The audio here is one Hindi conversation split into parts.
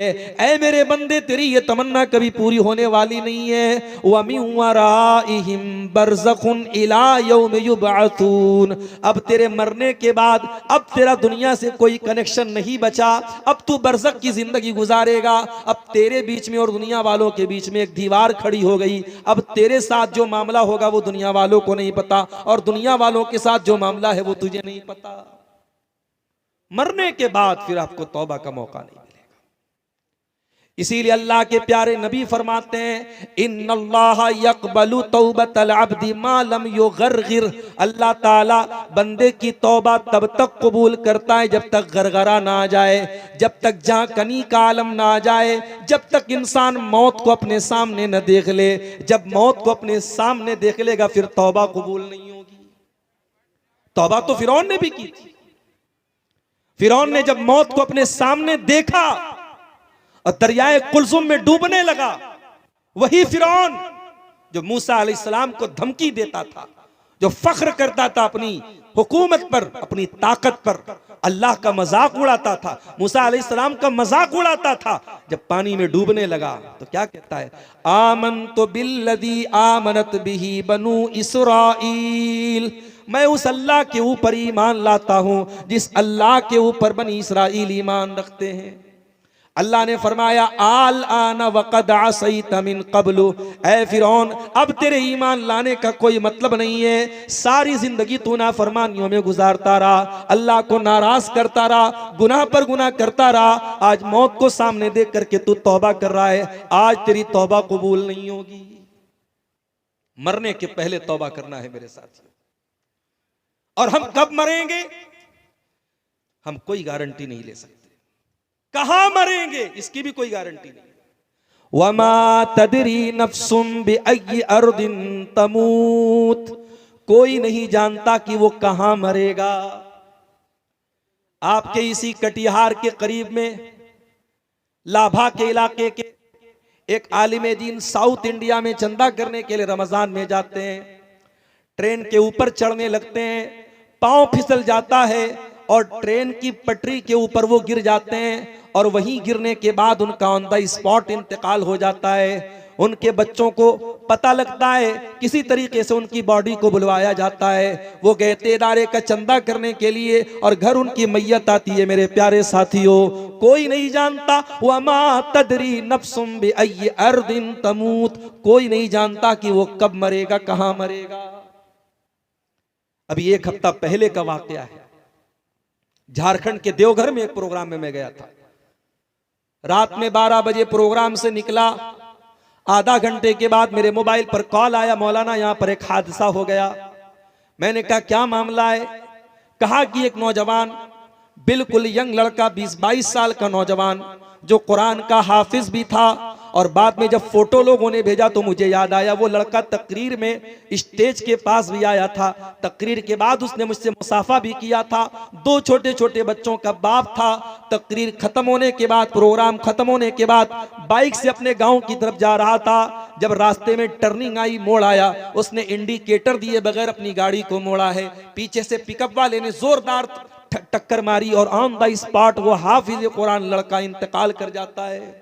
ऐ मेरे बंदे तेरी ये तमन्ना कभी पूरी होने वाली नहीं है। वमिन वराइहिम बरज़खुन इला यौम युबअसून, अब तेरे मरने के बाद अब तेरा दुनिया से कोई कनेक्शन नहीं बचा, अब तू बरज़ख की जिंदगी गुजारेगा। अब तेरे बीच में और दुनिया वालों के बीच में एक दीवार खड़ी हो गई। अब तेरे साथ जो मामला होगा वो दुनिया वालों को नहीं पता, और दुनिया वालों के साथ जो मामला है वो तुझे नहीं पता। मरने के बाद फिर आपको तौबा का मौका नहीं मिलेगा। इसीलिए अल्लाह के प्यारे नबी फरमाते हैं, इन्नल्लाह यक़बलु तौबतल अब्दी मा लम युग़रग़िर, अल्लाह ताला बंदे की तौबा तब तक कबूल करता है जब तक गरगरा ना आ जाए, जब तक झांकनी का आलम ना आ जाए, जब तक इंसान मौत को अपने सामने न देख ले। जब मौत को अपने सामने देख लेगा फिर तौबा कबूल नहीं होगी। तौबा तो फिरौन ने भी की थी। फिरौन ने जब मौत को अपने सामने देखा और दरियाए कुलजुम में डूबने लगा, वही फिरौन जो मूसा अलैहिस्सलाम को धमकी देता था, जो फख्र करता था अपनी हुकूमत पर, अपनी ताकत पर, अल्लाह का मजाक उड़ाता था, मूसा अलैहिस्सलाम का मजाक उड़ाता था, जब पानी में डूबने लगा तो क्या कहता है, आमनतु बिल्लज़ी आमनत बिही बनु इसराईल, मैं उस अल्लाह के ऊपर ईमान लाता हूं जिस अल्लाह के ऊपर बनी इसराइल ईमान रखते हैं। अल्लाह ने फरमाया, आल आना वक़द असैत मिन क़ब्लु, ऐ फिरौन अब तेरे ईमान लाने का कोई मतलब नहीं है। सारी जिंदगी तू नाफरमानियों में गुजारता रहा, अल्लाह को नाराज करता रहा, गुनाह पर गुनाह करता रहा। आज मौत को सामने देख करके तू तौबा कर रहा है, आज तेरी तौबा कबूल नहीं होगी। मरने के पहले तौबा करना है मेरे साथियों। और हम कब मरेंगे हम कोई गारंटी नहीं ले सकते, कहां मरेंगे इसकी भी कोई गारंटी नहीं। वमा तदरी नफ्सुम बिअय्यि अर्दिन तमूत, कोई नहीं जानता कि वो कहां मरेगा। आपके इसी कटिहार के करीब में लाभा के इलाके के एक आलिम दीन साउथ इंडिया में चंदा करने के लिए रमजान में जाते हैं, ट्रेन के ऊपर चढ़ने लगते हैं, पांव फिसल जाता है और ट्रेन की पटरी के ऊपर वो गिर जाते हैं, और वहीं गिरने के बाद उनका ऑन द स्पॉट इंतकाल हो जाता है। उनके बच्चों को पता लगता है, किसी तरीके से उनकी बॉडी को बुलवाया जाता है। वो गए तेदारे का चंदा करने के लिए और घर उनकी मैयत आती है। मेरे प्यारे साथियों, कोई नहीं जानता, वमा तदरी नफ्सुम बिअय्यि अर्दिन तमूत, कोई नहीं जानता कि वो कब मरेगा, कहां मरेगा। अभी एक हफ्ता पहले का वाकया है, झारखंड के देवघर में एक प्रोग्राम में मैं गया था। रात में 12 बजे प्रोग्राम से निकला, आधा घंटे के बाद मेरे मोबाइल पर कॉल आया, मौलाना यहां पर एक हादसा हो गया। मैंने कहा क्या मामला है। कहा कि एक नौजवान, बिल्कुल यंग लड़का, 20-22 साल का नौजवान, जो कुरान का हाफिज भी था, और बाद में जब फोटो लोगों ने भेजा तो मुझे याद आया वो लड़का तकरीर में स्टेज के पास भी आया था। तकरीर के बाद उसने मुझसे मुसाफा भी किया था। 2 छोटे छोटे बच्चों का बाप था। तकरीर खत्म होने के बाद, प्रोग्राम खत्म होने के बाद बाइक से अपने गांव की तरफ जा रहा था। जब रास्ते में टर्निंग आई, मोड़ आया, उसने इंडिकेटर दिए बगैर अपनी गाड़ी को मोड़ा है। पीछे से पिकअप वाले ने जोरदार टक्कर मारी और ऑन द स्पॉट वो हाफिज कुरान लड़का इंतकाल कर जाता है।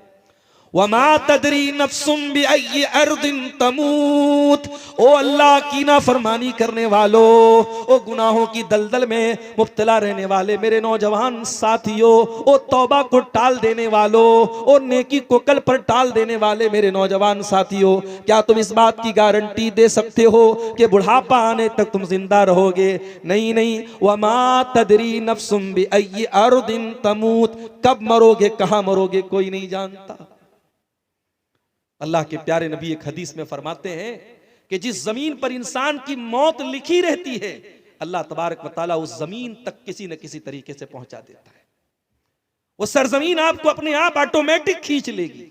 वमा तदरी नफ्सुम बिअय्यि अर्दिन तमूत, ओ अल्लाह की नाफरमानी करने वालों, ओ गुनाहों की दलदल में मुब्तला रहने वाले मेरे नौजवान साथियों, ओ तौबा को टाल देने वालों, ओ नेकी को कल पर टाल देने वाले मेरे नौजवान साथियों, क्या तुम इस बात की गारंटी दे सकते हो कि बुढ़ापा आने तक तुम जिंदा रहोगे? नहीं नहीं। वमा तदरी नफ्सुम बिअय्यि अर्दिन तमूत, कब मरोगे, कहां मरोगे, कोई नहीं जानता। अल्लाह के प्यारे नबी एक हदीस में फरमाते हैं कि जिस जमीन पर इंसान की मौत लिखी रहती है, अल्लाह तबारक व तआला उस जमीन तक किसी न किसी तरीके से पहुंचा देता है। वो सरजमीन आपको अपने आप ऑटोमेटिक खींच लेगी।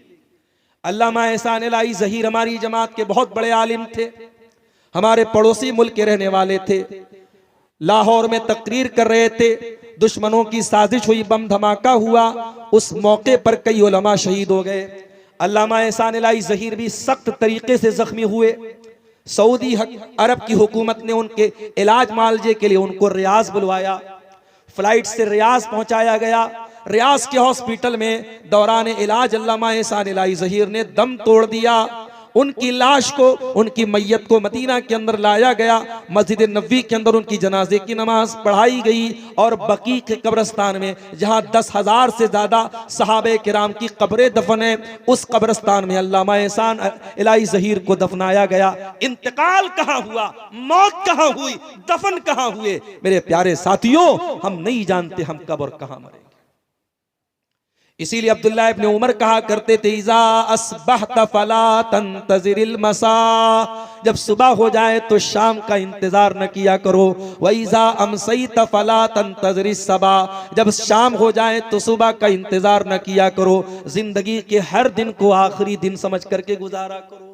अल्लामा एहसान इलाही ज़हीर हमारी जमात के बहुत बड़े आलिम थे, हमारे पड़ोसी मुल्क के रहने वाले थे। लाहौर में तकरीर कर रहे थे, दुश्मनों की साजिश हुई, बम धमाका हुआ, उस मौके पर कई उलमा शहीद हो गए। अल्लामा एहसान इलाही ज़हीर भी सख्त तरीके से जख्मी हुए। सऊदी अरब की हुकूमत ने उनके इलाज मालजे के लिए उनको रियाज बुलवाया, फ्लाइट से रियाज पहुंचाया गया। रियाज के हॉस्पिटल में दौरान इलाज अल्लामा एहसान इलाही ज़हीर ने दम तोड़ दिया। उनकी लाश को, उनकी मैयत को मदीना के अंदर लाया गया। मस्जिद नबवी के अंदर उनकी जनाजे की नमाज पढ़ाई गई और बकी के कब्रिस्तान में, जहां 10,000 से ज्यादा सहाबे किराम की कब्रें दफन है, उस कब्रिस्तान में अल्लामा एहसान इलाही ज़हीर को दफनाया गया। इंतकाल कहां हुआ, मौत कहां हुई, दफन कहां हुए, मेरे प्यारे साथियों, हम नहीं जानते हम कब और कहां मरेंगे। इसीलिए अब्दुल्लाह इब्न उमर कहा करते थे, इज़ा अस्बहत फला तंतज़िरिल मसा, जब सुबह हो जाए तो शाम का इंतजार न किया करो। व इज़ा अमसैत फला तंतज़िरिस सबा, जब शाम हो जाए तो सुबह का इंतजार न किया करो। जिंदगी के हर दिन को आखिरी दिन समझ करके गुजारा करो।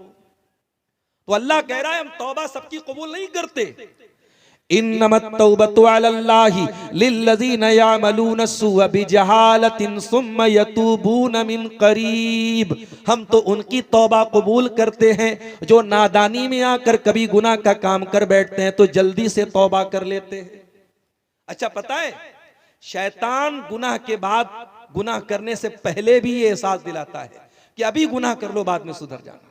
तो अल्लाह कह रहा है हम तौबा सबकी कबूल नहीं करते। इन्नमत तौबतु अलल्लाहि लिल्लज़ीना यअमलून सुअ बिजहालतिन सुम्मा यतूबून मिन करीब, हम तो उनकी तौबा कबूल करते हैं जो नादानी में आकर कभी गुनाह का काम कर बैठते हैं तो जल्दी से तौबा कर लेते हैं। अच्छा, पता है शैतान गुनाह के बाद, गुनाह करने से पहले भी ये एहसास दिलाता है कि अभी गुनाह कर लो, बाद में सुधर जाना।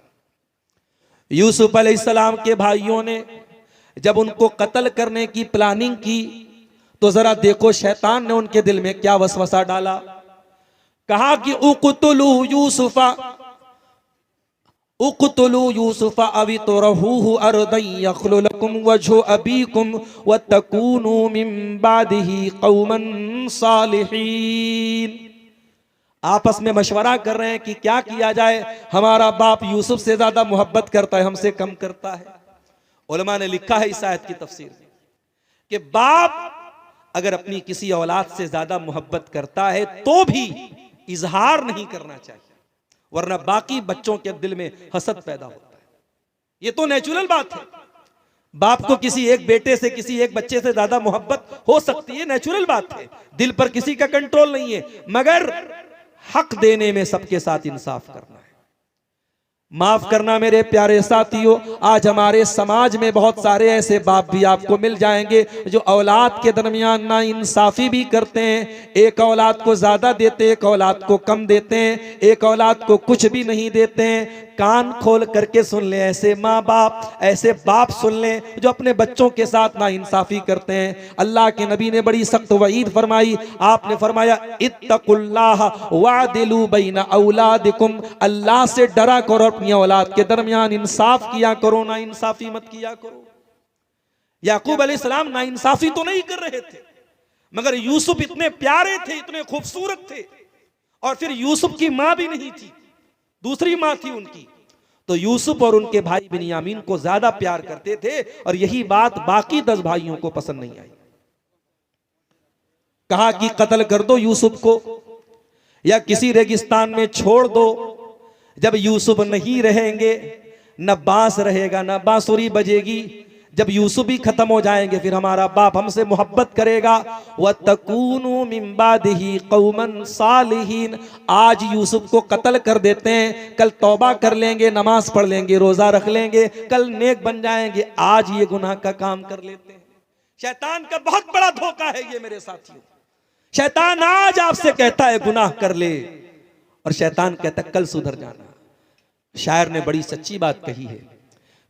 यूसुफ अलैहिस्सलाम के भाइयों ने जब उनको कत्ल करने की प्लानिंग की तो जरा देखो शैतान ने उनके दिल में क्या वसवसा डाला। कहा कि उक़्तुलू यूसुफा अवी तुरहूहु अर्दन यख्लु लकुम वजहु अबीकुम व तकूनू मिन बादिही कौमन सालिहीन। आपस में मशवरा कर रहे हैं कि क्या किया जाए, हमारा बाप यूसुफ से ज्यादा मोहब्बत करता है, हमसे कम करता है। उलमा ने लिखा है इस आयत की तफसीर में कि बाप अगर अपनी किसी औलाद से ज्यादा मोहब्बत करता है तो भी इजहार नहीं करना चाहिए, वरना बाकी बच्चों के दिल में हसद पैदा होता है। ये तो नेचुरल बात है, बाप को किसी एक बेटे से, किसी एक बच्चे से ज्यादा मोहब्बत हो सकती है, नेचुरल बात है, दिल पर किसी का कंट्रोल नहीं है, मगर हक देने में सबके साथ इंसाफ करना है। माफ करना मेरे प्यारे साथियों, आज हमारे समाज में बहुत सारे ऐसे बाप भी आपको मिल जाएंगे जो औलाद के दरमियान ना इंसाफी भी करते हैं। एक औलाद को ज्यादा देते, एक औलाद को कम देते हैं, एक औलाद को कुछ भी नहीं देते हैं। कान खोल करके सुन ले, ऐसे माँ बाप, ऐसे बाप सुन ले जो अपने बच्चों के साथ ना इंसाफी करते हैं। अल्लाह के नबी ने बड़ी सख्त वईद फरमाई। आपने फरमाया इत्तकुल्लाह वादिलू बैना औलादिकुम, अल्लाह से डरा करो, अपनी औलाद के दरमियान इंसाफ किया करो, ना इंसाफी मत किया करो। याकूब अलैहिस्सलाम ना इंसाफी तो नहीं कर रहे थे, मगर यूसुफ इतने प्यारे थे, इतने खूबसूरत थे, और फिर यूसुफ की मां भी नहीं थी, दूसरी मां थी उनकी, तो यूसुफ और उनके भाई बिन्यामीन को ज्यादा प्यार करते थे, और यही बात बाकी 10 भाइयों को पसंद नहीं आई। कहा कि कत्ल कर दो यूसुफ को या किसी रेगिस्तान में छोड़ दो। जब यूसुफ नहीं रहेंगे, न बांस रहेगा, न बांसुरी बजेगी। जब यूसुफ भी खत्म हो जाएंगे, फिर हमारा बाप हमसे मोहब्बत करेगा। व तकूनु मिन बादिही कौमन सालिहीन, आज यूसुफ को कत्ल कर देते हैं, कल तौबा कर लेंगे, नमाज पढ़ लेंगे, रोजा रख लेंगे, कल नेक बन जाएंगे, आज ये गुनाह का काम कर लेते हैं। शैतान का बहुत बड़ा धोखा है ये मेरे साथियों। शैतान आज आपसे कहता है गुनाह कर ले, और शैतान कहता है कल सुधर जाना। शायर ने बड़ी सच्ची बात कही है,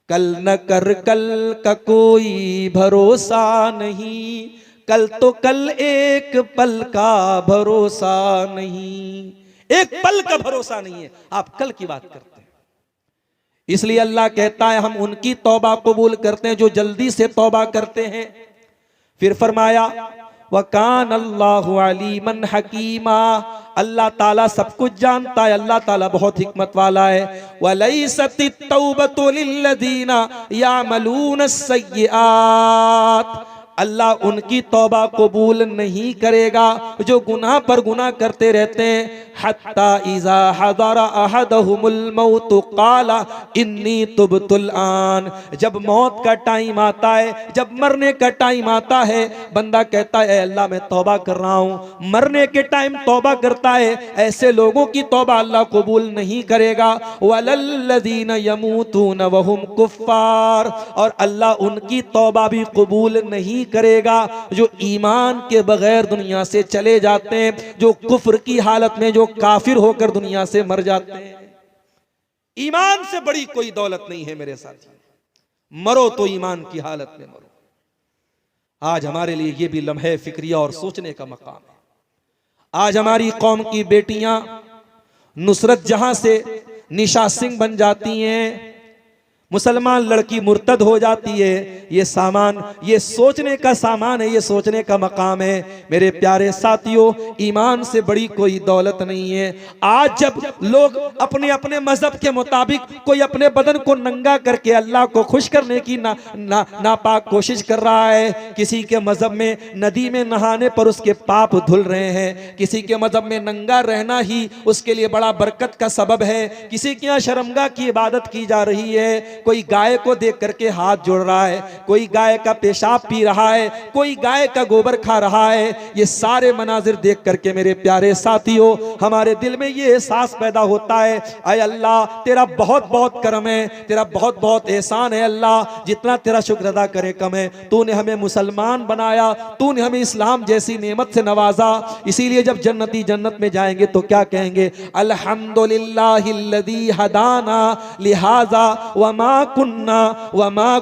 कल न कर कल का कोई भरोसा नहीं, कल तो कल एक पल का भरोसा नहीं। एक पल का भरोसा नहीं है, आप कल की बात करते हैं। इसलिए अल्लाह कहता है हम उनकी तौबा कबूल करते हैं जो जल्दी से तौबा करते हैं। फिर फरमाया वकान अल्लाहु अलीमन हकीमा, अल्लाह ताला सब कुछ जानता है, अल्लाह ताला बहुत हिकमत वाला है। वलैसतित तौबतु लिल्लज़ीना यामलून सय्यिआत, अल्लाह उनकी तौबा कबूल नहीं करेगा जो गुनाह पर गुनाह करते रहते हैं। हत्ता इज़ा हज़रा अहदहुमुल मौत क़ाला इन्नी तुब्तुल आन, जब मौत का टाइम आता है, जब मरने का टाइम आता है, बंदा कहता है अल्लाह मैं तौबा कर रहा हूँ। मरने के टाइम तौबा करता है, ऐसे लोगों की तौबा अल्लाह कबूल नहीं करेगा। वलल्लज़ीना यमूतून वहुम कुफ़्फ़ार, और अल्लाह उनकी तौबा भी कबूल नहीं नहीं करेगा जो ईमान के बगैर दुनिया से चले जाते हैं, जो कुफ्र की हालत में जो काफिर होकर दुनिया से मर जाते हैं। ईमान से बड़ी कोई दौलत नहीं है मेरे साथी, मरो तो ईमान की हालत में मरो। आज हमारे लिए ये भी लम्हे फिक्रिया और सोचने का मकाम है। आज हमारी कौम की बेटियां नुसरत जहां से निशा सिंह बन जाती हैं, मुसलमान लड़की मुर्तद हो जाती है, ये सामान, ये सोचने का सामान है, ये सोचने का मकाम है। मेरे प्यारे साथियों, ईमान से बड़ी कोई दौलत नहीं है। आज जब लोग अपने अपने मजहब के मुताबिक कोई अपने बदन को नंगा करके अल्लाह को खुश करने की नापाक कोशिश कर रहा है, किसी के मजहब में नदी में नहाने पर उसके पाप धुल रहे हैं, किसी के मजहब में नंगा रहना ही उसके लिए बड़ा बरकत का सबब है, किसी के यहाँ शर्मगाह की इबादत की जा रही है, कोई गाय को देख करके हाथ जोड़ रहा है, कोई गाय का पेशाब पी रहा है, कोई गाय का गोबर खा रहा है। ये सारे मनाजिर देख करके मेरे प्यारे साथियों हमारे दिल में ये एहसास पैदा होता है, आय अल्लाह तेरा बहुत बहुत करम है, तेरा बहुत बहुत एहसान है अल्लाह, जितना तेरा शुक्र अदा करे कम है। तूने हमें मुसलमान बनाया, तूने हमें इस्लाम जैसी नेमत से नवाजा। इसीलिए जब जन्नती जन्नत में जाएंगे तो क्या कहेंगे? अल्हम्दुलिल्लाहिल्लज़ी हदाना लिहाजा वमा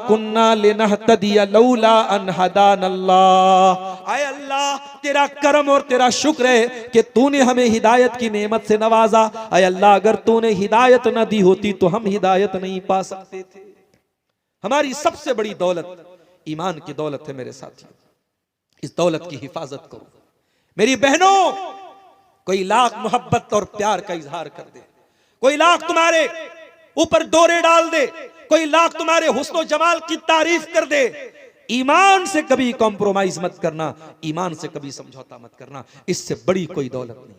कुन्ना लिनहतदिया लौला अन हदानल्लाह। आय अल्लाह तेरा करम और तेरा शुक्र है कि तूने हमें हिदायत की नेमत से नवाजा। आय अल्लाह अगर तूने हिदायत न दी होती तो हम हिदायत नहीं पा सकते थे। हमारी सबसे बड़ी दौलत ईमान की दौलत है मेरे साथियों, इस दौलत की हिफाजत करो। मेरी बहनों, कोई लाख मोहब्बत और प्यार का इजहार कर दे, कोई लाख तुम्हारे ऊपर डोरे डाल दे, कोई लाख तुम्हारे हुस्न जमाल की तारीफ कर दे, ईमान से कभी कॉम्प्रोमाइज मत करना, ईमान से कभी समझौता मत करना। इससे बड़ी कोई दौलत नहीं।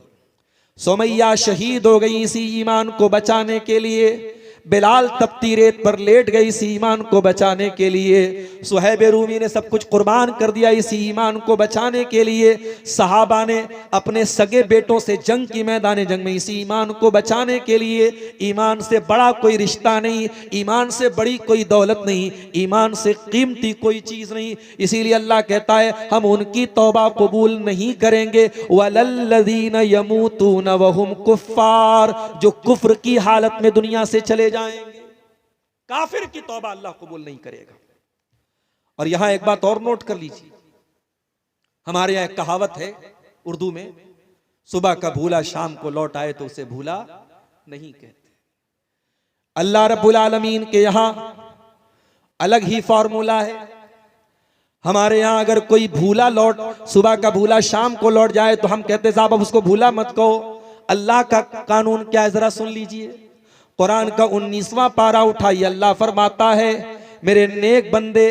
सुमैया शहीद हो गई इसी ईमान को बचाने के लिए, बिलाल तपती रेत पर लेट गई इसी ईमान को बचाने के लिए, सुहैब रूमी ने सब कुछ कुर्बान कर दिया इसी ईमान को बचाने के लिए, सहाबा ने अपने सगे बेटों से जंग की मैदान जंग में इसी ईमान को बचाने के लिए। ईमान से बड़ा कोई रिश्ता नहीं, ईमान से बड़ी कोई दौलत नहीं, ईमान से कीमती कोई चीज नहीं। इसीलिए अल्लाह कहता है हम उनकी तौबा कबूल नहीं करेंगे, वलल्लज़ीना यमूतूना वहुम कुफ्फार, जो कुफ्र की हालत में दुनिया से चले जाएंगे। काफिर की तौबा अल्लाह कबूल नहीं करेगा। और यहां एक बात और नोट कर लीजिए, हमारे यहां एक कहावत है उर्दू में, सुबह का भूला शाम को लौट आए तो उसे भूला नहीं कहते। अल्लाह रब्बुल आलमीन के यहां अलग ही फॉर्मूला है। हमारे यहां अगर कोई भूला सुबह का भूला शाम को लौट जाए तो हम कहते साहब अब उसको भूला मत कहो। अल्लाह का कानून क्या है जरा सुन लीजिए। कुरान का 19वां पारा उठाइए, अल्लाह फरमाता है मेरे नेक बंदे,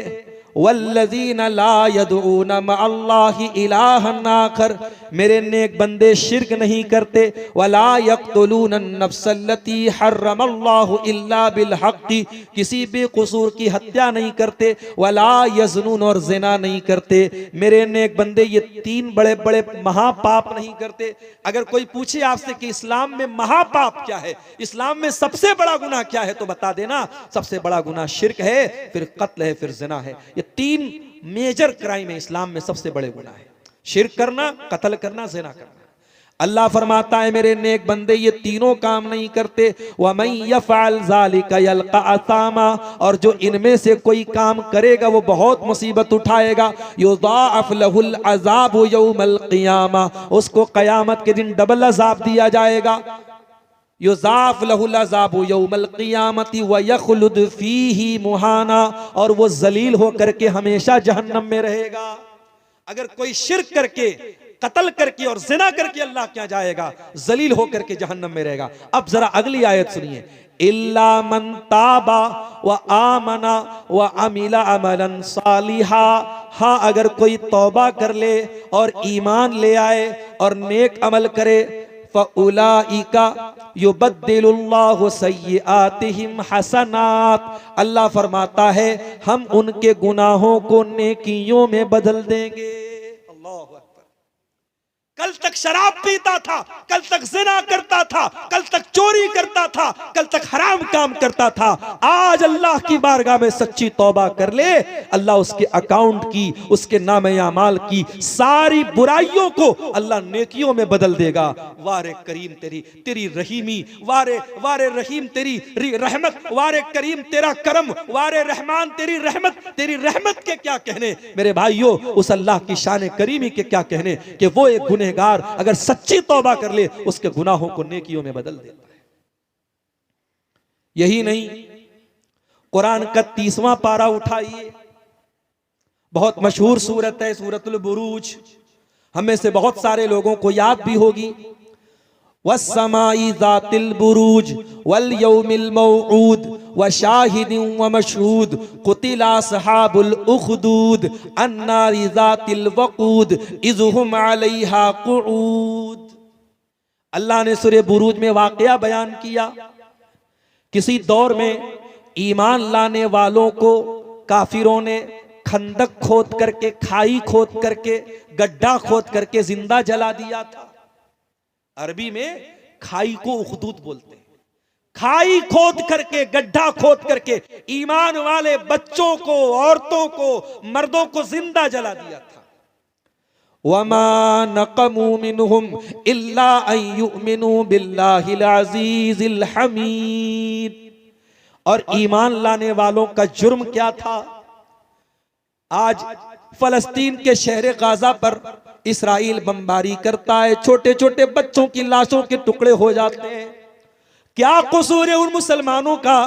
वल्लज़ीना ला यदऊना मअल्लाहि इलाहन आखर, मेरे नेक बंदे शिर्क नहीं करते, वला यक़्तुलून नफ्सल्लती हर्रमल्लाहु इल्ला बिल हक़्क़ि, किसी भी कसूर की हत्या नहीं करते, वला यज़नून, और ज़िना नहीं करते। मेरे नेक बंदे ये 3 बड़े बड़े महापाप नहीं करते। अगर कोई पूछे आपसे कि इस्लाम में महापाप क्या है, इस्लाम में सबसे बड़ा गुनाह क्या है, तो बता देना सबसे बड़ा गुनाह शिर्क है, फिर कत्ल है, फिर ज़िना है। ये 3 मेजर क्राइम है इस्लाम में, सबसे बड़े गुनाह है शिर्क करना, कत्ल करना, ज़िना करना। अल्लाह फरमाता है मेरे नेक बंदे ये तीनों काम नहीं करते। वमन यफ़अल ज़ालिका यल्क़ा असामा, और जो इनमें से कोई काम करेगा वो बहुत मुसीबत उठाएगा। युज़ाअफ़ लहुल अज़ाबु यौमल क़ियामा, उसको क़यामत के दिन डबल अज़ाब दिया जाएगा। युज़ाअफ़ लहुल अज़ाबु यौमल क़ियामति व यख़लुद फ़ीही मुहाना, और वो जलील होकर के हमेशा जहन्नम में रहेगा। अगर कोई शिर्क करके, कत्ल करके और ज़िना करके अल्लाह क्या जाएगा, जलील होकर के जहन्नम में रहेगा। अब जरा अगली आयत सुनिए, इल्ला मन ताबा व आमना व अमिला अमलन सालिहा, हाँ अगर कोई तौबा कर ले और ईमान ले आए और नेक अमल करे, फ़उलाइका युबद्दिलुल्लाहु सय्यिआतिहिम हसनात, अल्लाह फरमाता है हम उनके गुनाहों को नेकियों में बदल देंगे। अल्लाहु अकबर। कल तक शराब पीता था, कल तक ज़िना करता था, कल तक चोरी चोरी करता था, कल तक हराम काम करता था, आज अल्लाह की बारगाह में सच्ची तौबा कर ले, अल्लाह उसके अकाउंट की, उसके नामे अमाल की सारी बुराइयों को अल्लाह नेकियों में बदल देगा। वारे करीम तेरी रहीमी, वारे रहीम तेरी रहमत, वारे करीम तेरा करम, वारे रहमान तेरी रहमत के क्या कहने मेरे भाइयों, उस अल्लाह की शान करीमी के क्या कहने कि वो एक गुनहगार अगर सच्ची तौबा कर ले उसके गुनाहों को नेकियों में बदल देता है। यही नहीं, कुरान का 30वां पारा उठाइए, बहुत मशहूर सूरत है सूरतुल बुरूज, हमें से बहुत सारे लोगों को याद भी होगी। वस्समाई ज़ातिल बुरूज वल यौमिल मौऊद व शाहिदिन व मशहूद कुतिला अस्हाबुल उखदूद अन्नारि ज़ातिल वक़ूद इज़ हुम अलैहा क़ुऊद। अल्लाह ने सूरह बुरूज में वाक़या बयान किया, किसी दौर में ईमान लाने वालों को काफिरों ने खंदक खोद करके, खाई खोद करके, गड्ढा खोद करके जिंदा जला दिया था। अरबी में खाई को उखदूद बोलते हैं। खाई खोद करके, गड्ढा खोद करके ईमान वाले बच्चों को, औरतों को, मर्दों को जिंदा जला दिया था। वमा नक़मू मिनहुम इल्ला अन युमिनू बिल्लाहिल अज़ीज़िल हमीद। और ईमान लाने वालों का जुर्म क्या था? आज फलस्तीन के शहर गाजा पर इसराइल बमबारी करता है, छोटे छोटे बच्चों की लाशों के टुकड़े हो जाते हैं। क्या कसूर है उन मुसलमानों का?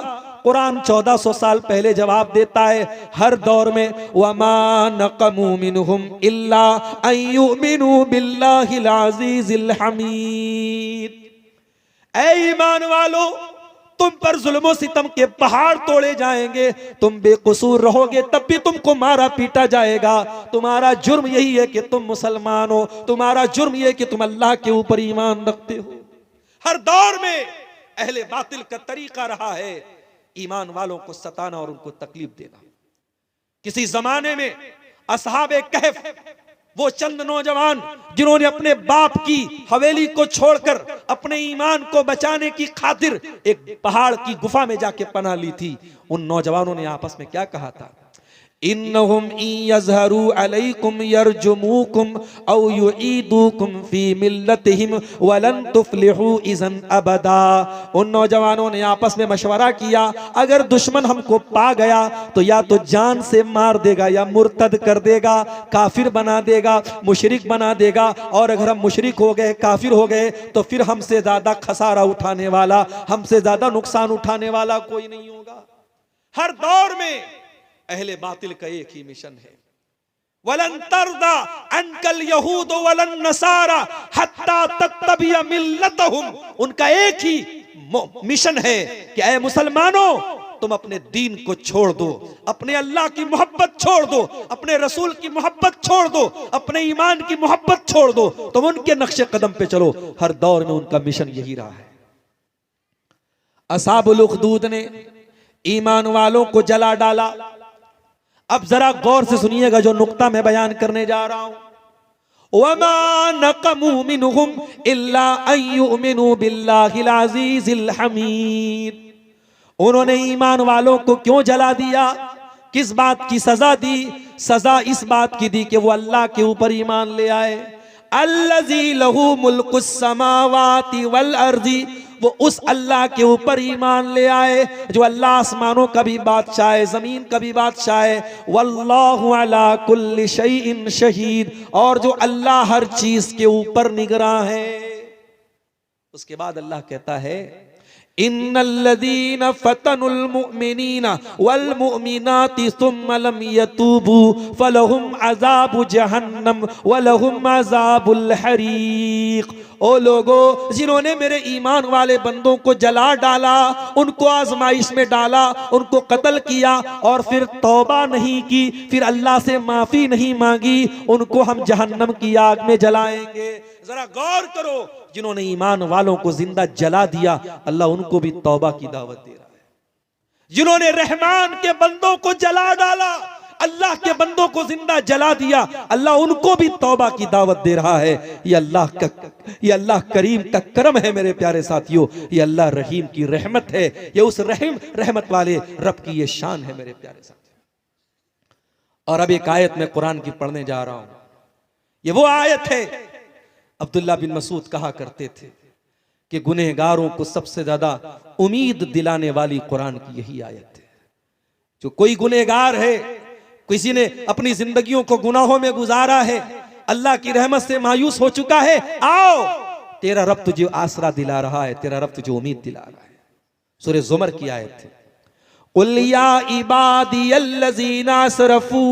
कुरान 1400 साल पहले जवाब देता है, हर दौर में वमा नक़मू मिनहुम इल्ला अन युमिनू बिल्लाहिल अज़ीज़िल हमीद। ऐ ईमान वालों, तुम पर जुल्म सितम के पहाड़ तोड़े जाएंगे, तुम बेकसूर रहोगे तब भी तुमको मारा पीटा जाएगा। तुम्हारा जुर्म यही है कि तुम मुसलमान हो, तुम्हारा जुर्म यह है कि तुम अल्लाह के ऊपर ईमान रखते हो। हर दौर में अहले बातिल का तरीका रहा है ईमान वालों को सताना और उनको तकलीफ देना। किसी जमाने में असहाबे कहफ, वो चंद नौजवान जिन्होंने अपने बाप की हवेली को छोड़कर अपने ईमान को बचाने की खातिर एक पहाड़ की गुफा में जाके पनाह ली थी, उन नौजवानों ने आपस में क्या कहा था? इन्नहुम इन यज़हरू अलैकुम यरजुमुकुम औ युईदुकुम फी मिल्लतिहिम वलन तुफ्लिहू इज़न अबदा। उन नौजवानों ने आपस में मशवरा किया, अगर दुश्मन हमको पा गया तो या तो जान से मार देगा या मुर्तद कर देगा, काफिर बना देगा, मुशरिक बना देगा, और अगर हम मुशरिक हो गए, काफिर हो गए तो फिर हमसे ज्यादा खसारा उठाने वाला, हमसे ज्यादा नुकसान उठाने वाला कोई नहीं होगा। हर दौर में अहले बातिल का एक ही मिशन है, वलन तरदा अनकल यहूद वलन नसारा हत्ता तत्तबिया मिल्लतहुम। उनका एक ही मिशन है कि ऐ मुसलमानों, तुम अपने दीन को छोड़ दो, अपने अल्लाह की मोहब्बत छोड़ दो, अपने रसूल की मोहब्बत छोड़ दो, अपने ईमान की मोहब्बत छोड़ दो, तुम उनके नक्शे कदम पे चलो। हर दौर में उनका मिशन यही रहा है। असहाबुल उखदूद ने ईमान वालों को जला डाला। अब जरा गौर से सुनिएगा जो नुक्ता मैं बयान करने जा रहा हूं। वमा नक़मू मिनहुम इल्ला अन युमिनू बिल्लाहिल अज़ीज़िल हमीद। उन्होंने ईमान वालों को क्यों जला दिया? किस बात की सजा दी? सजा इस बात की दी कि वो अल्लाह के ऊपर ईमान ले आए। अल्लज़ी लहू मुल्कुस समावाति वल अर्ज़ी, वो उस अल्लाह के ऊपर ईमान ले आए जो अल्लाह आसमानों का भी बादशाह है, जमीन का भी बादशाह है। वल्लाहु अला कुल्ली शैइन शहीद, और जो अल्लाह हर चीज के ऊपर निगरां है। उसके बाद अल्लाह कहता है, इन्नल्लज़ीना फतनुल मुमिनीना वल मुमिनाति सुम्मा लम यतूबू फलहुम अज़ाबु जहन्नम वलहुम अज़ाबुल हरीक। ओ लोगो, जिन्होंने मेरे ईमान वाले बंदों को जला डाला, उनको आजमाइश में डाला, उनको कत्ल किया और फिर तौबा नहीं की, फिर अल्लाह से माफी नहीं मांगी, उनको हम जहन्नम की आग में जलाएंगे। जरा गौर करो, जिन्होंने ईमान वालों को जिंदा जला दिया, अल्लाह उनको भी तौबा की दावत दे रहा है। जिन्होंने रहमान के बंदों को जला डाला, अल्लाह के बंदों को जिंदा जला दिया, अल्लाह उनको भी तौबा की दावत दे रहा है। ये अल्लाह करीम का करम है मेरे प्यारे साथियों, ये अल्लाह रहीम की रहमत है, ये उस रहमत वाले रब की ये शान है मेरे प्यारे साथियों। और अब एक आयत मैं कुरान की पढ़ने जा रहा हूं, ये वो आयत है, अब्दुल्ला बिन मसूद कहा करते थे कि गुनहगारों को सबसे ज्यादा उम्मीद दिलाने वाली कुरान की यही आयत है। जो कोई गुनहगार है, किसी ने अपनी जिंदगियों को गुनाहों में गुजारा है, अल्लाह की रहमत से मायूस हो चुका है, आओ तेरा रब तुझे आसरा दिला रहा है, तेरा रब तुझे उम्मीद दिला रहा है। सूरह ज़ुमर की आयत है, कुल या इबादियल्लज़ीना असरफू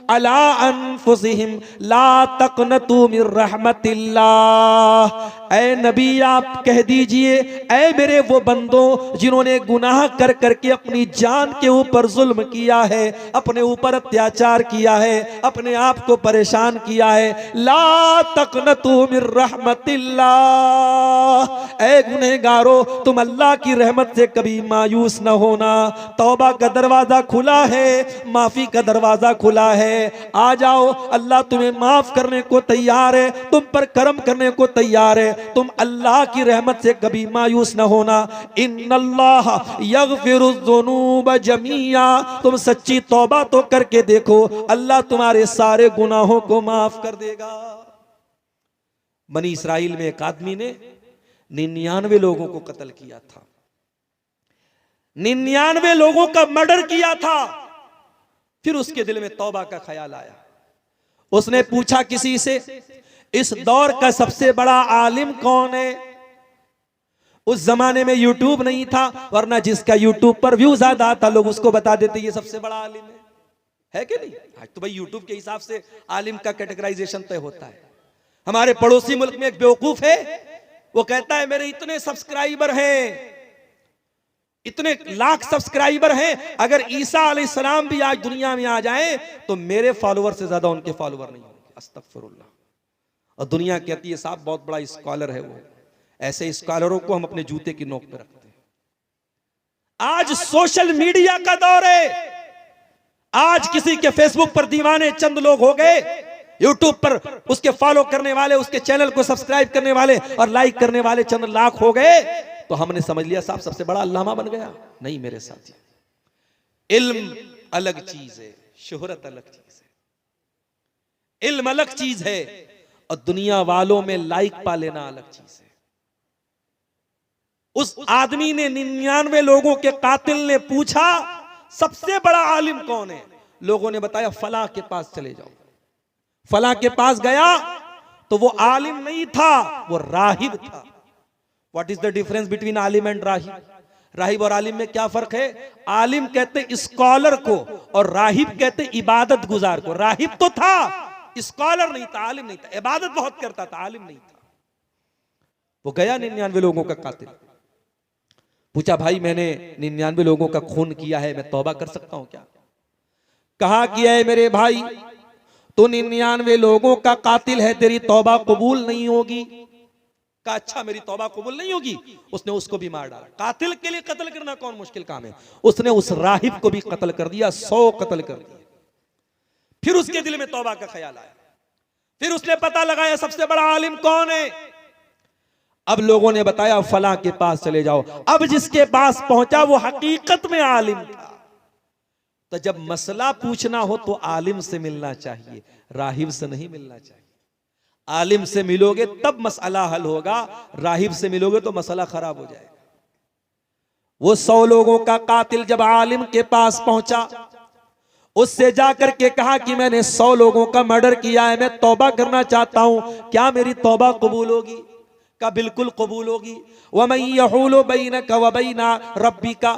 अला अनफुसिहिम ला तक़नतू मिन रहमतिल्लाह। ऐ नबी आप कह दीजिए, ऐ मेरे वो बंदों जिन्होंने गुनाह कर करके अपनी जान के ऊपर जुल्म किया है, अपने ऊपर अत्याचार किया है, अपने आप को परेशान किया है, ला तक़नतू मिन रहमतिल्लाह। ऐ गुनहगारो तुम अल्लाह की रहमत से कभी मायूस न होना। तौबा का दरवाजा खुला है, माफी का दरवाजा खुला है, आ जाओ, अल्लाह तुम्हें माफ करने को तैयार है, तुम पर करम करने को तैयार है, तुम अल्लाह की रहमत से कभी मायूस न होना। इन्नल्लाह यगफिरुज़्ज़ुनूब जमीआ, तुम सच्ची तौबा तो करके देखो, अल्लाह तुम्हारे सारे गुनाहों को माफ कर देगा। बनी इस्राइल में एक आदमी ने 99 लोगों को कत्ल किया था, 99 लोगों का मर्डर किया था। फिर उसके दिल में तौबा का ख्याल आया, उसने पूछा किसी से, इस दौर का सबसे बड़ा आलिम कौन है? उस जमाने में यूट्यूब नहीं था, वरना जिसका यूट्यूब पर व्यू ज्यादा आता लोग उसको बता देते ये सबसे बड़ा आलिम है कि नहीं? आज तो भाई यूट्यूब के हिसाब से आलिम का कैटेगराइजेशन तय होता है। हमारे पड़ोसी मुल्क में एक बेवकूफ है, वो कहता है मेरे इतने सब्सक्राइबर हैं, इतने लाख सब्सक्राइबर हैं, अगर ईसा अलैहिस्सलाम भी आज दुनिया में आ जाए तो मेरे फॉलोअर से ज्यादा उनके फॉलोअर नहीं होंगे। अस्तगफिरुल्लाह। और दुनिया कहती है साहब बहुत बड़ा स्कॉलर है वो। ऐसे स्कॉलरों को हम अपने जूते की नोक पे रखते हैं। आज सोशल मीडिया का दौर है, आज किसी के फेसबुक पर दीवाने चंद लोग हो गए, यूट्यूब पर उसके फॉलो करने वाले, उसके चैनल को सब्सक्राइब करने वाले और लाइक करने वाले चंद लाख हो गए, तो हमने समझ लिया साहब सबसे बड़ा अल्लामा बन गया। नहीं मेरे साथी, इल्म अलग चीज है, शोहरत अलग चीज है। इल्म अलग चीज है और दुनिया वालों में लाइक पा लेना अलग चीज है। उस आदमी ने 99 लोगों के कातिल ने पूछा सबसे बड़ा आलिम कौन है? लोगों ने बताया फला के पास चले जाओ। फला के पास गया तो वो आलिम नहीं था, वो राहिब था। What is the difference between आलिम एंड राहिब? राहिब और आलिम में क्या फर्क है? आलिम कहते स्कॉलर को और राहिब कहते इबादत गुजार को। राहिब तो था, स्कॉलर नहीं था, आलिम नहीं था, इबादत बहुत करता था, आलिम नहीं था। वो गया 99 लोगों का कातिल, पूछा भाई मैंने 99 लोगों का खून किया है, मैं तौबा कर सकता हूं क्या? कहा किया है मेरे भाई, तो 99 लोगों का कातिल है, तेरी तौबा कबूल नहीं होगी। कहा अच्छा मेरी तौबा कबूल नहीं होगी। उसने उसको भी मार डाला। कातिल के लिए कत्ल करना कौन मुश्किल काम है? उसने उस राहिब को भी कत्ल कर दिया, 100 कत्ल कर दिया। फिर उसके दिल में तौबा का ख्याल आया, फिर उसने पता लगाया सबसे बड़ा आलिम कौन है। अब लोगों ने बताया फला के पास चले जाओ। अब जिसके पास पहुंचा वो हकीकत में आलिम था। तो जब मसला पूछना हो तो आलिम से मिलना चाहिए, राहिब से नहीं मिलना चाहिए। आलिम से मिलोगे तब मसला हल होगा, राहिब से मिलोगे तो मसला खराब हो जाएगा। वो 100 लोगों का कातिल जब आलिम के पास पहुंचा, उससे जाकर के कहा कि मैंने 100 लोगों का मर्डर किया है, मैं तौबा करना चाहता हूं, क्या मेरी तौबा कबूल होगी? का बिल्कुल कबूल होगी। वमन यहूलु बैनका व बैना रब्बिका,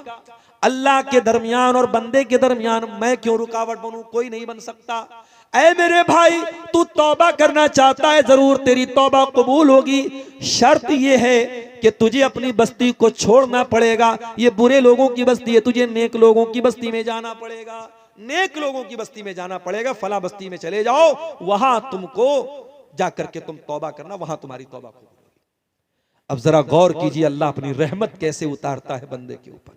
अल्लाह के दरमियान और बंदे के दरमियान मैं क्यों रुकावट बनूं? कोई नहीं बन सकता। ऐ मेरे भाई तू तौबा करना चाहता है, जरूर तेरी तौबा कबूल होगी। शर्त यह है कि तुझे अपनी बस्ती को छोड़ना पड़ेगा। ये बुरे लोगों की बस्ती है, तुझे नेक लोगों की बस्ती में जाना पड़ेगा। नेक लोगों की बस्ती में जाना पड़ेगा। फला बस्ती में चले जाओ, वहां तुमको जाकर के तुम तौबा करना, वहां तुम्हारी तौबा कबूल होगी। अब जरा गौर कीजिए अल्लाह अपनी रहमत कैसे उतारता है बंदे के ऊपर।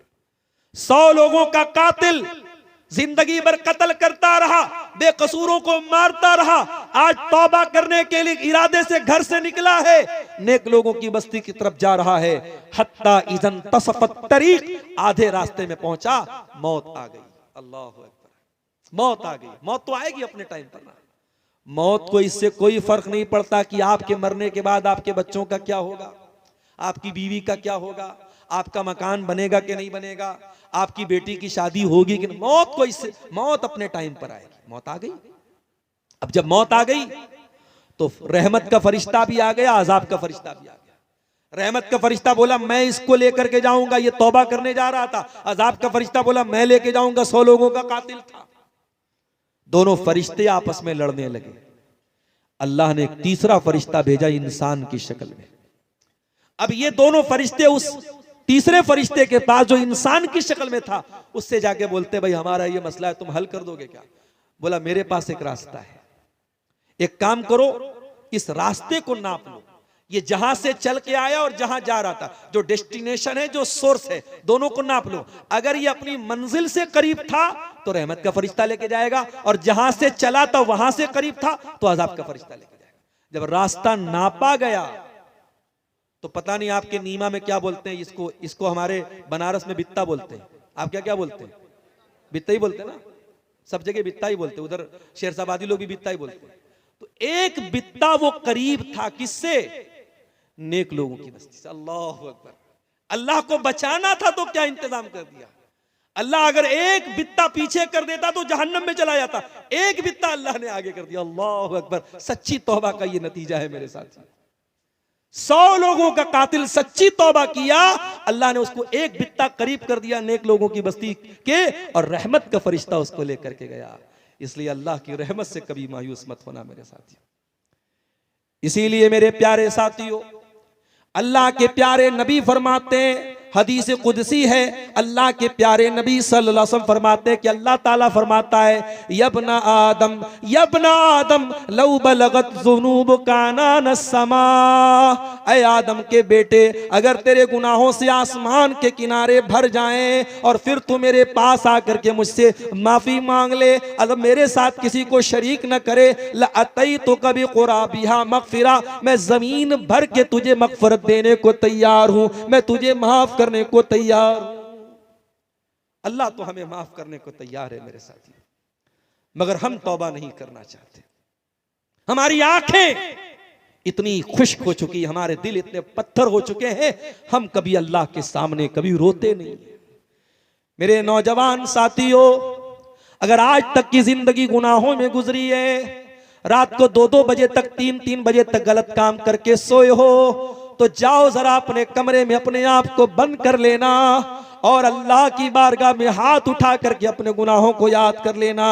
100 लोगों का कातिल जिंदगी भर कत्ल करता रहा, बेकसूरों को मारता रहा, आज तौबा करने के लिए इरादे से घर से निकला है, नेक लोगों की बस्ती की तरफ जा रहा है। हत्ता इज़न तसफ़त तरीक, आधे रास्ते में पहुंचा, मौत आ गई। अल्लाह अकबर, मौत आ गई। मौत तो आएगी अपने टाइम पर ना। मौत को इससे कोई फर्क नहीं पड़ता कि आपके मरने के बाद आपके बच्चों का क्या होगा, आपकी बीवी का क्या होगा, आपका मकान बनेगा कि नहीं बनेगा, आपकी बेटी की शादी होगी कि नहीं। मौत को इससे, मौत अपने टाइम पर आएगी। मौत आ गई। अब जब मौत आ गई तो रहमत का फरिश्ता भी आ गया, अजाब का फरिश्ता भी आ गया। रहमत का फरिश्ता बोला मैं इसको लेकर के जाऊंगा, ये तौबा करने जा रहा था। अजाब का फरिश्ता बोला मैं लेके जाऊंगा, 100 लोगों का कातिल था। दोनों फरिश्ते आपस में लड़ने लगे। अल्लाह ने एक तीसरा फरिश्ता भेजा इंसान की शक्ल में। अब ये दोनों फरिश्ते उस तीसरे फरिश्ते के पास जो इंसान की शक्ल में था, उससे जाके बोलते भाई हमारा ये मसला है, तुम हल कर दोगे क्या? बोला मेरे पास एक रास्ता है, एक काम करो, इस रास्ते को नाप लो। ये जहां से चल के आया और जहां जा रहा था, जो डेस्टिनेशन है, जो सोर्स है, दोनों को नाप लो। अगर ये अपनी मंजिल से करीब था तो रहमत का फरिश्ता लेके जाएगा, और जहां से चला था वहां से करीब था तो अजाब का फरिश्ता लेके जाएगा। जब रास्ता नापा गया तो पता नहीं आपके नीमा में क्या बोलते हैं इसको, इसको हमारे बनारस में बित्ता बोलते हैं। आप क्या क्या बोलते हैं? बित्ता ही बोलते हैं ना, सब जगह बित्ता ही बोलते हैं, उधर शेरशाबादी लोग भी बित्ता ही बोलते हैं। तो एक बित्ता वो करीब था, किससे? नेक लोगों की बस्ती से। अल्लाह अकबर। अल्लाह को बचाना था तो क्या इंतजाम कर दिया। अल्लाह अगर एक बित्ता पीछे कर देता तो जहन्नम में चला जाता, एक बित्ता अल्लाह ने आगे कर दिया। अल्लाह अकबर। सच्ची तौबा का ये नतीजा है मेरे साथी। 100 लोगों का कातिल सच्ची तौबा किया, अल्लाह ने उसको एक बित्ता करीब कर दिया नेक लोगों की बस्ती के, और रहमत का फरिश्ता उसको लेकर के गया। इसलिए अल्लाह की रहमत से कभी मायूस मत होना मेरे साथियों। इसीलिए मेरे प्यारे साथियों, अल्लाह के प्यारे नबी फरमाते हैं, हदीस कुदसी है, अल्लाह के प्यारे नबी सल्लल्लाहु अलैहि वसल्लम फरमाते हैं कि अल्लाह ताला फरमाता है, यबना आदम लौ बलगत ज़ुनूबुका काना समा, ऐ आदम के बेटे, अगर तेरे गुनाहों से आसमान के किनारे भर जाएं और फिर तू मेरे पास आकर के मुझसे माफी मांग ले, अगर मेरे साथ किसी को शरीक न करे, लअतई तो कभी कुराबिहा मगफिरा, मैं जमीन भर के तुझे मगफरत देने को तैयार हूं, मैं तुझे माफ करने को तैयार हूं। अल्लाह तो हमें माफ करने को तैयार है मेरे साथी, मगर हम तौबा नहीं करना चाहते। हमारी आंखें इतनी खुश्क हो चुकी, हमारे दिल इतने पत्थर हो चुके हैं, हम कभी अल्लाह के सामने कभी रोते नहीं। मेरे नौजवान साथियों, अगर आज तक की जिंदगी गुनाहों में गुजरी है, रात को 2-2 बजे तक, 3-3 बजे तक गलत काम करके सोए हो, तो जाओ जरा अपने कमरे में अपने आप को बंद कर लेना और अल्लाह की बारगाह में हाथ उठा करके अपने गुनाहों को याद कर लेना।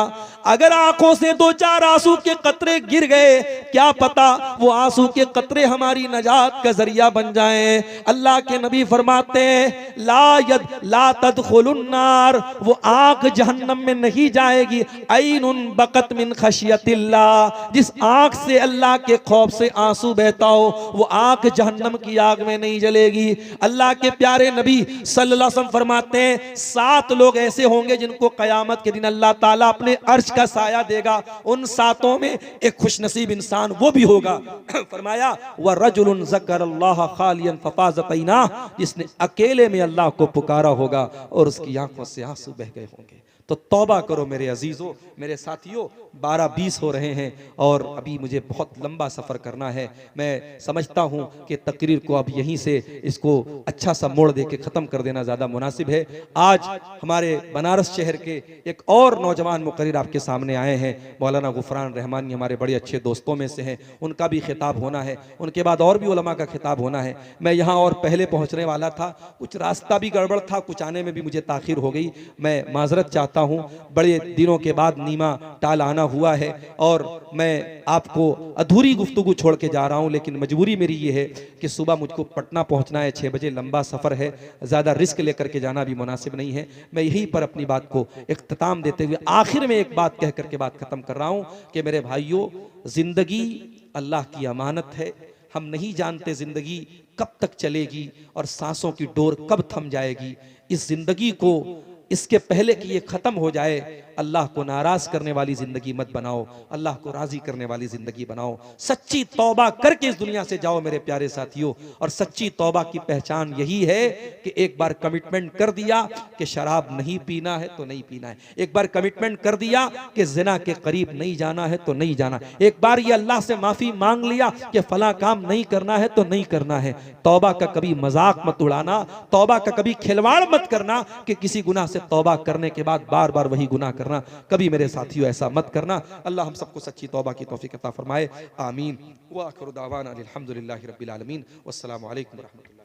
अगर आंखों से 2-4 आंसू के कतरे गिर गए, क्या पता वो आंसू के कतरे हमारी नजात का जरिया बन जाएं। अल्लाह के नबी फरमाते हैं, ला तदखुलुन नार, वो आंख जहन्नम में नहीं जाएगी, ऐनुन बकत मिन खशियतिल्लाह, जिस आंख से अल्लाह के खौफ से आंसू बहता हो, वो आंख जहन्नम की आग में नहीं जलेगी। अल्लाह के प्यारे नबी सल्लल्लाहु अलैहि वसल्लम फरमाते हैं, 7 लोग ऐसे होंगे जिनको कयामत के दिन अल्लाह ताला अपने अर्श का साया देगा। उन 7 में एक खुशनसीब इंसान वो भी होगा। फरमाया, व रजुलुन ज़करल्लाह खालियन फफाज़त ऐना, जिसने अकेले में अल्लाह को पुकारा होगा और उसकी आंखों से आंसू बह गए होंगे। तो तौबा करो मेरे अजीजों, मेरे साथियों। 12:20 हो रहे हैं और अभी मुझे बहुत लंबा सफ़र करना है। मैं समझता हूं कि तकरीर को अब यहीं से इसको अच्छा सा मोड़ दे के ख़त्म कर देना ज़्यादा मुनासिब है। आज हमारे बनारस शहर के एक और नौजवान मुकर्रिर आपके सामने आए हैं, मौलाना गुफरान रहमानी, हमारे बड़े अच्छे दोस्तों में से हैं। उनका भी खिताब होना है, उनके बाद और भी उलमा का खिताब होना है। मैं यहाँ और पहले पहुँचने वाला था, कुछ रास्ता भी गड़बड़ था, कुछ आने में भी मुझे ताख़ीर हो गई। मैं माजरत चाहता हूं, बड़े दिनों के बाद नीमा टाल आना हुआ है और मैं आपको अधूरी गुफ्तगू छोड़ के जा रहा हूं, लेकिन मजबूरी मेरी ये है कि सुबह मुझको पटना पहुंचना है, 6 बजे लंबा सफ़र है, ज़्यादा रिस्क लेकर के जाना भी मुनासिब नहीं है। मैं यहीं पर अपनी बात को इख्तिताम देते हुए आखिर में एक बात कह करके बात ख़त्म कर रहा हूँ कि मेरे भाइयों, ज़िंदगी अल्लाह की अमानत है। हम नहीं जानते ज़िंदगी कब तक चलेगी और सांसों की डोर कब थम जाएगी। इस ज़िंदगी को इसके पहले कि ये खत्म हो जाए, अल्लाह को नाराज करने वाली जिंदगी मत बनाओ, अल्लाह को राजी करने वाली जिंदगी बनाओ। सच्ची तौबा करके इस दुनिया से जाओ मेरे प्यारे साथियों। और सच्ची तौबा की पहचान यही है कि एक बार कमिटमेंट कर दिया कि शराब नहीं पीना है तो नहीं पीना है, एक बार कमिटमेंट कर दिया कि जिना के करीब नहीं जाना है तो नहीं जाना, एक बार ये अल्लाह से माफी मांग लिया कि फला काम नहीं करना है तो नहीं करना है। तौबा का कभी मजाक मत उड़ाना, तौबा का कभी खिलवाड़ मत करना कि किसी गुनाह से तौबा करने के बाद बार बार वही गुनाह करना, कभी मेरे साथियों ऐसा मत करना। अल्लाह हम सबको सच्ची तौबा की तौफीक अता फरमाए, आमीन। व आखिरु दावाना अनिल हम्दुलिल्लाहि रब्बिल आलमीन। वस्सलामु अलैकुम व रहमतुल्लाह।